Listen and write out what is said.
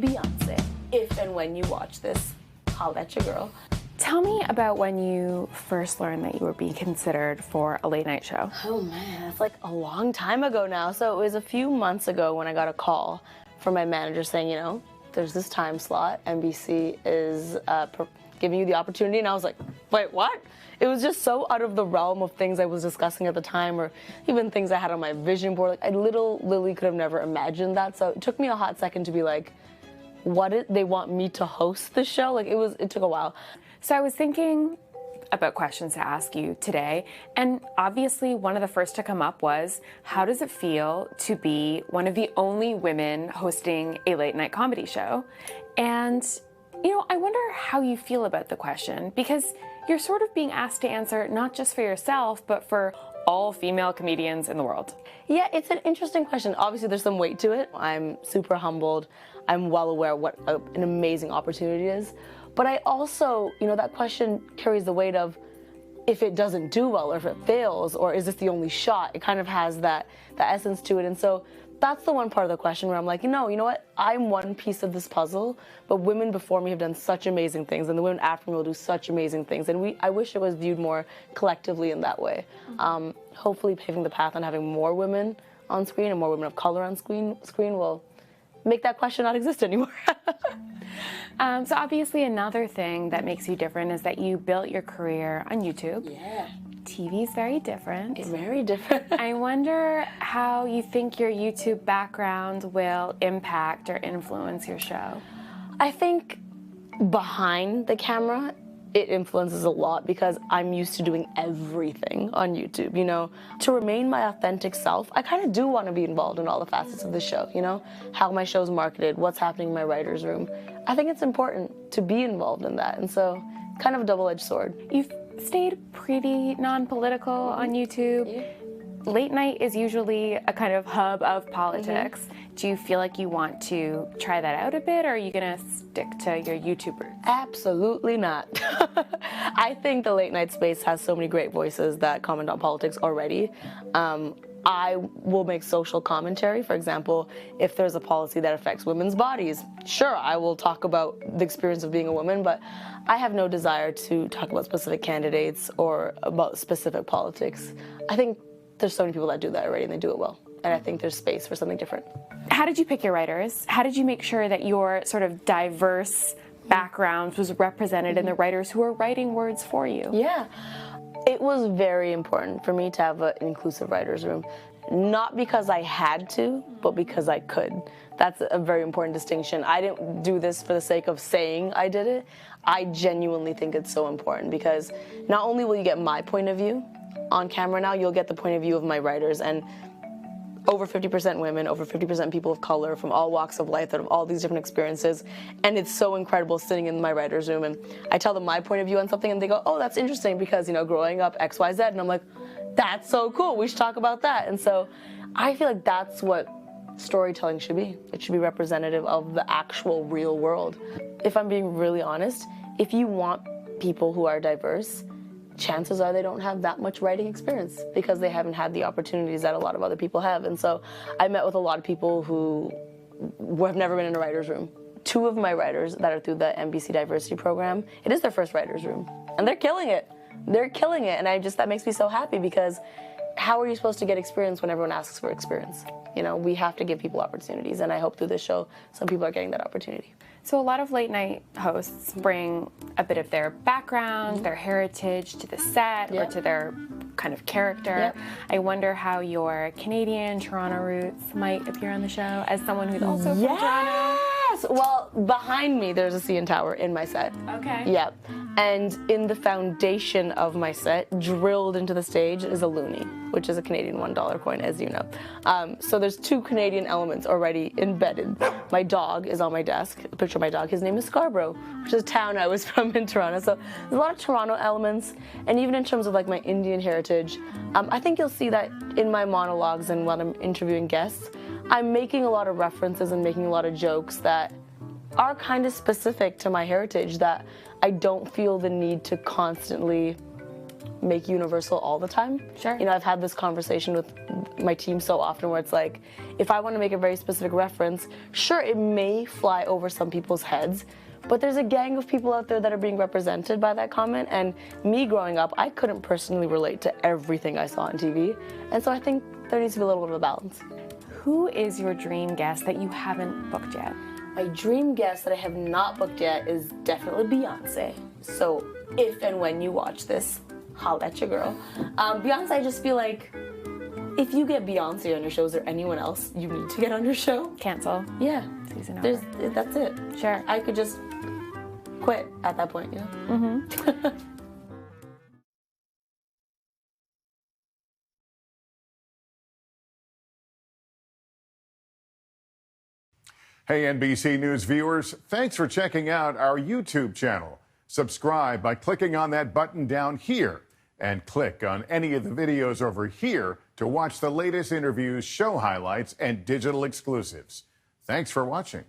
Beyonce, if and when you watch this, holla at your girl. Tell me about when you first learned that you were being considered for a late night show. Oh man, that's like a long time ago now. So it was a few months ago when I got a call from my manager saying, you know, there's this time slot, NBC is giving you the opportunity. And I was like, wait, what? It was just so out of the realm of things I was discussing at the time, or even things I had on my vision board. Like, I literally could have never imagined that. So it took me a hot second to be like, they want me to host the show? Like, it took a while. So I was thinking about questions to ask you today, and obviously one of the first to come up was, how does it feel to be one of the only women hosting a late night comedy show? And, you know, I wonder how you feel about the question, because you're sort of being asked to answer not just for yourself, but for all female comedians in the world. Yeah, it's an interesting question. Obviously, there's some weight to it. I'm super humbled. I'm well aware what an amazing opportunity is. But I also, you know, that question carries the weight of, if it doesn't do well, or if it fails, or is this the only shot? It kind of has that essence to it. And so that's the one part of the question where I'm like, you know what? I'm one piece of this puzzle, but women before me have done such amazing things, and the women after me will do such amazing things. And I wish it was viewed more collectively in that way. Hopefully paving the path on having more women on screen and more women of color on screen will make that question not exist anymore. So obviously another thing that makes you different is that you built your career on YouTube. Yeah. TV's very different. It's very different. I wonder how you think your YouTube background will impact or influence your show. I think behind the camera, it influences a lot because I'm used to doing everything on YouTube, you know. To remain my authentic self, I kind of do want to be involved in all the facets of the show, you know. How my show's marketed, what's happening in my writer's room. I think it's important to be involved in that, and so kind of a double-edged sword. You've stayed pretty non-political on YouTube. Yeah. Late night is usually a kind of hub of politics. Do you feel like you want to try that out a bit, or are you gonna stick to your YouTube roots? Absolutely not. I think the late night space has so many great voices that comment on politics already. I will make social commentary. For example, if there's a policy that affects women's bodies, sure, I will talk about the experience of being a woman, but I have no desire to talk about specific candidates or about specific politics. I think there's so many people that do that already, and they do it well. And I think there's space for something different. How did you pick your writers? How did you make sure that your sort of diverse background was represented in the writers who were writing words for you? Yeah. It was very important for me to have an inclusive writer's room. Not because I had to, but because I could. That's a very important distinction. I didn't do this for the sake of saying I did it. I genuinely think it's so important because not only will you get my point of view on camera now, you'll get the point of view of my writers, and over 50% women, over 50% people of color from all walks of life that have all these different experiences. And it's so incredible sitting in my writer's room and I tell them my point of view on something and they go, oh, that's interesting because, you know, growing up X, Y, Z. And I'm like, that's so cool. We should talk about that. And so I feel like that's what storytelling should be. It should be representative of the actual real world. If I'm being really honest, if you want people who are diverse, chances are they don't have that much writing experience because they haven't had the opportunities that a lot of other people have. And so I met with a lot of people who have never been in a writer's room. Two of my writers that are through the NBC Diversity Program, it is their first writer's room. And they're killing it. They're killing it. And that makes me so happy because how are you supposed to get experience when everyone asks for experience? You know, we have to give people opportunities. And I hope through this show, some people are getting that opportunity. So a lot of late night hosts bring a bit of their background, their heritage to the set or to their kind of character. I wonder how your Canadian Toronto roots might appear on the show as someone who's also from Toronto. Yes! Well, behind me there's a CN Tower in my set. Okay. Yep. And in the foundation of my set, drilled into the stage, is a loonie, which is a Canadian $1 coin, as you know. So there's two Canadian elements already embedded. My dog is on my desk, a picture of my dog. His name is Scarborough, which is a town I was from in Toronto. So there's a lot of Toronto elements, and even in terms of like my Indian heritage, I think you'll see that in my monologues and when I'm interviewing guests, I'm making a lot of references and making a lot of jokes that are kind of specific to my heritage that I don't feel the need to constantly make universal all the time. Sure. You know, I've had this conversation with my team so often where it's like, if I want to make a very specific reference, sure, it may fly over some people's heads, but there's a gang of people out there that are being represented by that comment, and me growing up, I couldn't personally relate to everything I saw on TV, and so I think there needs to be a little bit of a balance. Who is your dream guest that you haven't booked yet? My dream guest that I have not booked yet is definitely Beyonce. So if and when you watch this, holla at your girl. Beyonce, I just feel like if you get Beyonce on your show, is there anyone else you need to get on your show? Cancel. Yeah. Season over. That's it. Sure. I could just quit at that point, you know? Hey, NBC News viewers, thanks for checking out our YouTube channel. Subscribe by clicking on that button down here and click on any of the videos over here to watch the latest interviews, show highlights, and digital exclusives. Thanks for watching.